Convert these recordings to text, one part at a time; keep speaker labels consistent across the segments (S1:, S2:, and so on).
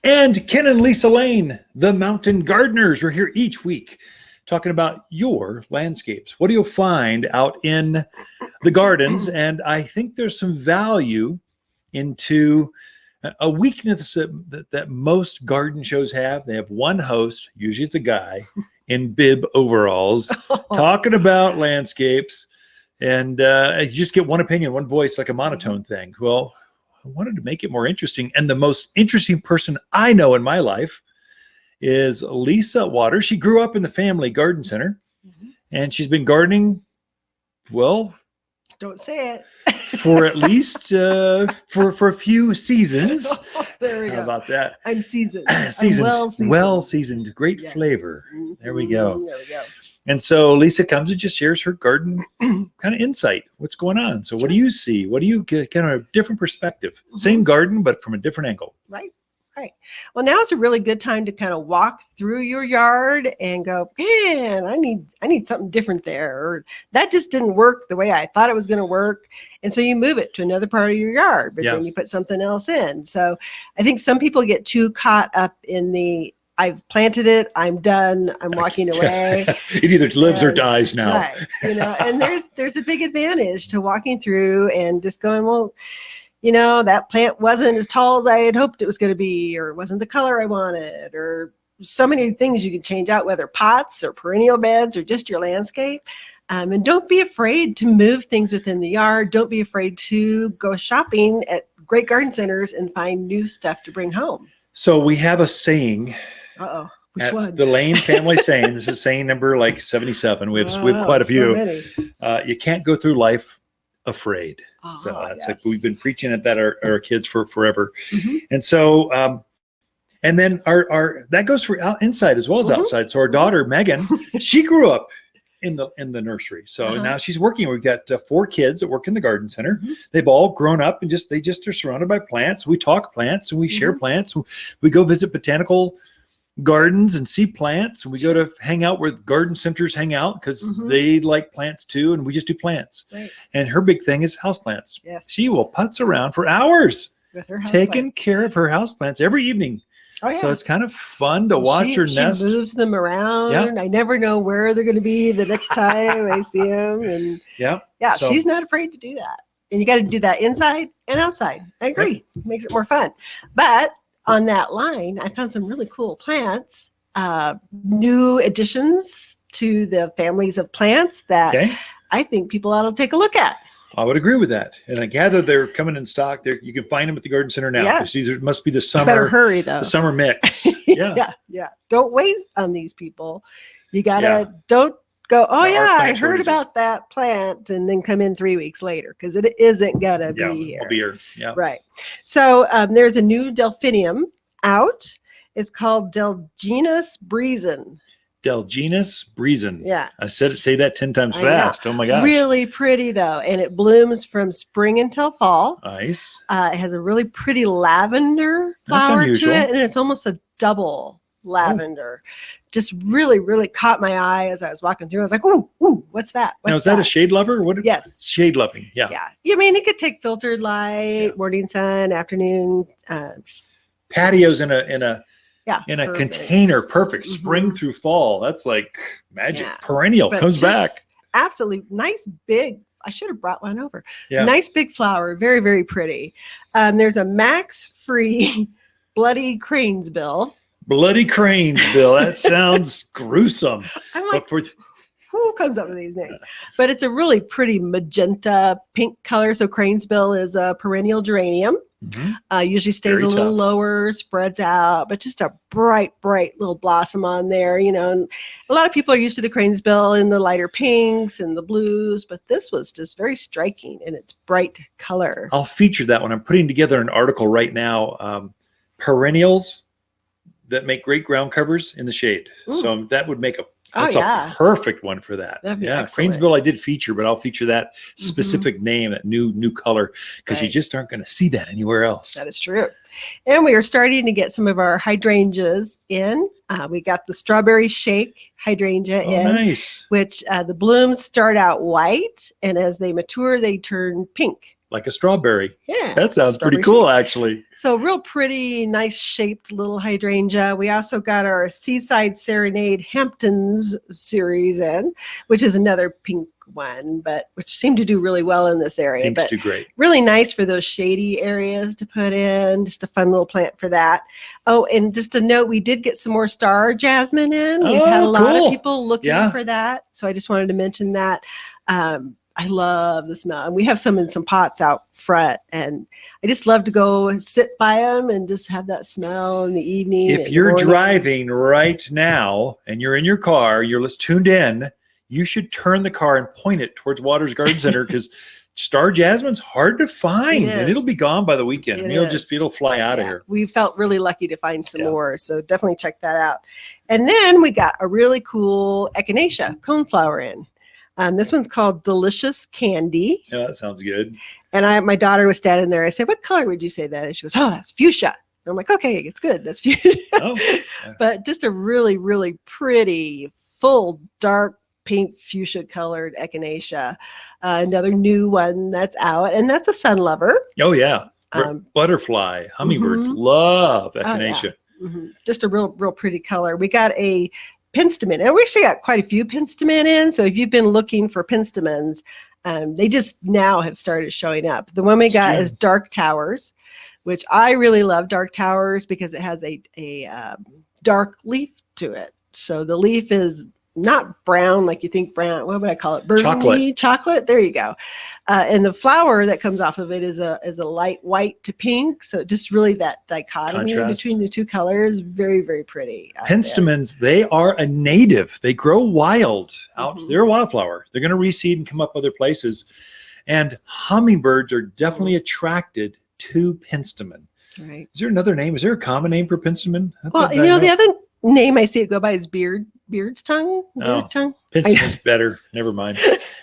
S1: And Ken and Lisa Lane, the Mountain Gardeners. We're here each week talking about your landscapes. What do you find out in the gardens? And I think there's some value into a weakness that most garden shows have. They have one host, usually it's a guy, in bib overalls, talking about landscapes. And you just get one opinion, one voice, like a monotone thing. Well, I wanted to make it more interesting. And the most interesting person I know in my life is Lisa Watters. She grew up in the family garden center, and she's been gardening, well,
S2: don't say it,
S1: for at least for a few seasons.
S2: There we
S1: How
S2: go.
S1: about that?
S2: I'm seasoned.
S1: Seasoned.
S2: I'm
S1: Well seasoned. Great
S2: Yes.
S1: flavor. There we go.
S2: There we go.
S1: And so Lisa comes and just shares her garden kind of insight. What's going on? So what do you see? What do you get? Kind of a different perspective. Same garden, but from a different angle.
S2: Right. Well, now is a really good time to kind of walk through your yard and go, man, I need something different there. Or that just didn't work the way I thought it was going to work. And so you move it to another part of your yard, but then you put something else in. So I think some people get too caught up in the, I've planted it, I'm done, I'm walking away.
S1: It either lives or dies now.
S2: Right. And there's a big advantage to walking through and just going, well, that plant wasn't as tall as I had hoped it was going to be, or wasn't the color I wanted, or so many things you can change out, whether pots or perennial beds or just your landscape. And don't be afraid to move things within the yard. Don't be afraid to go shopping at great garden centers and find new stuff to bring home.
S1: So we have a saying.
S2: Uh-oh. Which one?
S1: The Lane family saying. This is saying number like 77. We have quite a few.
S2: So
S1: you can't go through life afraid. So that's like we've been preaching at that our kids for forever. And so and then our that goes for inside as well as outside. So our daughter Megan, she grew up in the nursery. So now she's working. We've got 4 kids that work in the garden center. They've all grown up and they just are surrounded by plants. We talk plants and we share plants. We go visit botanical gardens and see plants, and we go to hang out where garden centers hang out because they like plants too, and we just do plants. And her big thing is houseplants. She will putz around for hours
S2: with her
S1: taking care of her houseplants every evening. So it's kind of fun to watch her nest.
S2: She moves them around. I never know where they're going to be the next time I see them. And so she's not afraid to do that. And you got to do that inside and outside. I agree. It makes it more fun. But on that line, I found some really cool plants, new additions to the families of plants that I think people ought to take a look at.
S1: I would agree with that. And I gather they're coming in stock. You can find them at the garden center now. These must be the summer.
S2: Better hurry though.
S1: The summer mix.
S2: Yeah. Don't wait on these people. You gotta don't go. Oh I heard about that plant, and then come in 3 weeks later because it isn't gonna be here.
S1: I'll be here. Yeah.
S2: Right. So there's a new Delphinium out. It's called Delphinium breezin.
S1: Delphinium breezin.
S2: Yeah.
S1: I say that 10 times fast. Oh my gosh.
S2: Really pretty though. And it blooms from spring until fall.
S1: Nice.
S2: It has a really pretty lavender flower to it. And it's almost a double lavender. Just really, really caught my eye as I was walking through. I was like, ooh, what's that?
S1: Now, is that a shade lover?
S2: Yes.
S1: Shade loving. Yeah.
S2: I mean, it could take filtered light, morning sun, afternoon.
S1: Patios in a container, perfect. Spring through fall. That's like magic. Perennial
S2: but
S1: comes back.
S2: Absolutely nice big. I should have brought one over.
S1: Yeah.
S2: Nice big flower. Very, very pretty. There's a max-free bloody Cranesbill.
S1: Bloody Cranesbill. That sounds gruesome.
S2: I'm like, who comes up with these names? But it's a really pretty magenta pink color. So Cranesbill is a perennial geranium. Usually stays a little lower, spreads out, but just a bright little blossom on there. And a lot of people are used to the Cranesbill in the lighter pinks and the blues, but this was just very striking in its bright color.
S1: I'll feature that one. I'm putting together an article right now. Perennials that make great ground covers in the shade. So that would make a perfect one for that. Cranesbill I did feature, but I'll feature that specific name, that new color, because you just aren't going to see that anywhere else.
S2: That is true. And we are starting to get some of our hydrangeas in. We got the strawberry shake hydrangea
S1: nice.
S2: Which the blooms start out white, and as they mature, they turn pink.
S1: like a strawberry.
S2: Yeah.
S1: That sounds pretty
S2: strawberry
S1: cool,
S2: shape.
S1: actually.
S2: So real pretty, nice shaped little hydrangea. We also got our Seaside Serenade Hamptons series in, which is another pink one, but which seemed to do really well in this area.
S1: Pinks
S2: But
S1: do great.
S2: really nice for those shady areas to put in. Just a fun little plant for that. Oh, and just a note, we did get some more star jasmine in. We've had a
S1: Oh,
S2: lot
S1: cool.
S2: of people looking
S1: Yeah.
S2: for that. So I just wanted to mention that. I love the smell. And we have some in some pots out front. And I just love to go sit by them and just have that smell in the evening.
S1: If you're driving right now and you're in your car, you're just tuned in, you should turn the car and point it towards Watters Garden Center because star jasmine's hard to find and it'll be gone by the weekend. It'll fly out of here.
S2: We felt really lucky to find some more. So definitely check that out. And then we got a really cool Echinacea coneflower in. This one's called Delicious Candy.
S1: Yeah, that sounds good.
S2: And my daughter was standing there. I said, "What color would you say that is?" She goes, "Oh, that's fuchsia." And I'm like, "Okay, it's good. That's fuchsia."
S1: Oh,
S2: But just a really, really pretty, full, dark pink fuchsia colored Echinacea. Another new one that's out, and that's a sun lover.
S1: Oh, yeah. Butterfly, hummingbirds love Echinacea.
S2: Just a real pretty color. We got a Penstemon, and we actually got quite a few Penstemon in. So if you've been looking for Penstemons, they just now have started showing up. The one we got is Dark Towers, which I really love Dark Towers because it has a dark leaf to it. So the leaf is not brown like you think brown. What would I call it? Burgundy chocolate. There you go. And the flower that comes off of it is a light white to pink. So just really that dichotomy between the two colors, very, very pretty.
S1: Penstemons, they are a native. They grow wild out. They're a wildflower. They're going to reseed and come up other places. And hummingbirds are definitely attracted to Penstemon.
S2: Right.
S1: Is there another name? Is there a common name for Penstemon?
S2: Well, the other name I see it go by is Beard's Tongue.
S1: Penstemon's better. Never mind.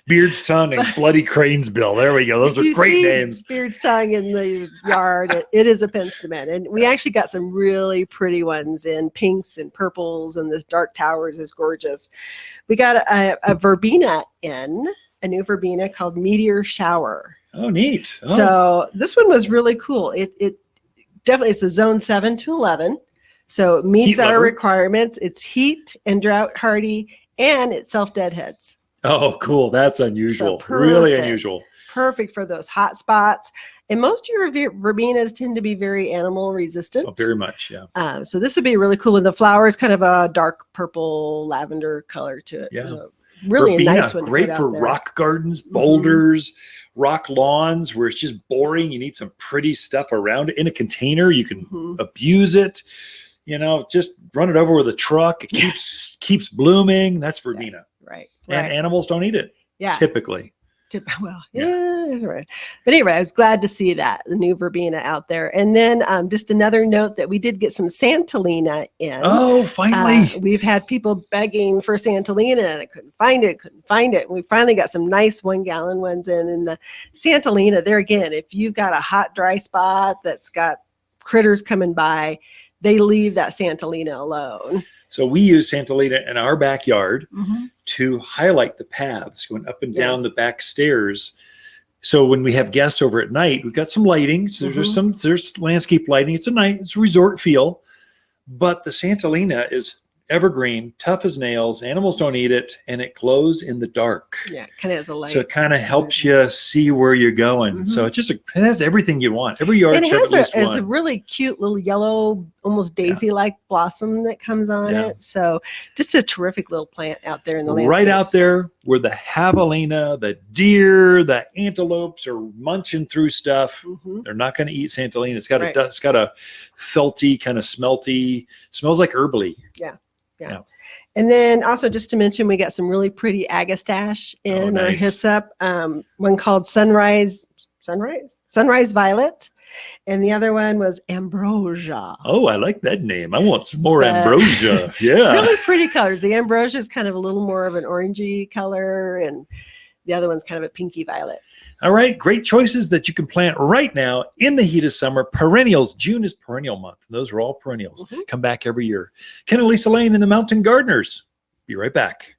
S1: Beard's Tongue and Bloody Cranesbill. There we go. Those are great names.
S2: Beard's Tongue in the yard. It is a Penstemon. And we actually got some really pretty ones in pinks and purples, and this Dark Towers is gorgeous. We got a verbena in, a new verbena called Meteor Shower.
S1: Oh, neat. Oh.
S2: So this one was really cool. It definitely, it's a zone 7 to 11. So it meets our requirements. It's heat and drought hardy, and it self-deadheads.
S1: Oh, cool. That's unusual.
S2: So
S1: really unusual.
S2: Perfect for those hot spots. And most of your verbenas tend to be very animal resistant.
S1: Oh, very much, yeah.
S2: So this would be really cool. And the flower is kind of a dark purple lavender color to it.
S1: Yeah.
S2: Really
S1: verbena,
S2: a nice one.
S1: Great for rock gardens, boulders, rock lawns where it's just boring. You need some pretty stuff around it in a container. You can abuse it. Just run it over with a truck. It keeps blooming. That's verbena.
S2: Right.
S1: And animals don't eat it.
S2: Yeah.
S1: Typically.
S2: That's right. But anyway, I was glad to see that, the new verbena out there. And then just another note that we did get some Santalina in.
S1: Oh, finally.
S2: We've had people begging for Santalina, and I couldn't find it. And we finally got some nice 1 gallon ones in. And the Santalina, there again, if you've got a hot, dry spot that's got critters coming by, they leave that Santalina alone.
S1: So we use Santalina in our backyard to highlight the paths going up and down the back stairs. So when we have guests over at night, we've got some lighting. So there's landscape lighting. It's a resort feel, but the Santalina is evergreen, tough as nails. Animals don't eat it, and it glows in the dark.
S2: Yeah, kind of has a light.
S1: So it kind of helps you see where you're going. So it has everything you want. Every yard should have at least one.
S2: It's a really cute little yellow, almost daisy-like blossom that comes on it. So just a terrific little plant out there in the landscape.
S1: Right out there where the javelina, the deer, the antelopes are munching through stuff. They're not going to eat Santalina. It's got a felty, kind of smelty, smells like herbally.
S2: Yeah. And then also just to mention, we got some really pretty agastache in our hyssop. One called Sunrise Violet. And the other one was Ambrosia.
S1: Oh, I like that name. I want some more Ambrosia. Yeah.
S2: Really pretty colors. The Ambrosia is kind of a little more of an orangey color, and the other one's kind of a pinky violet.
S1: All right. Great choices that you can plant right now in the heat of summer. Perennials. June is perennial month. Those are all perennials. Come back every year. Ken and Lisa Lane and the Mountain Gardeners. Be right back.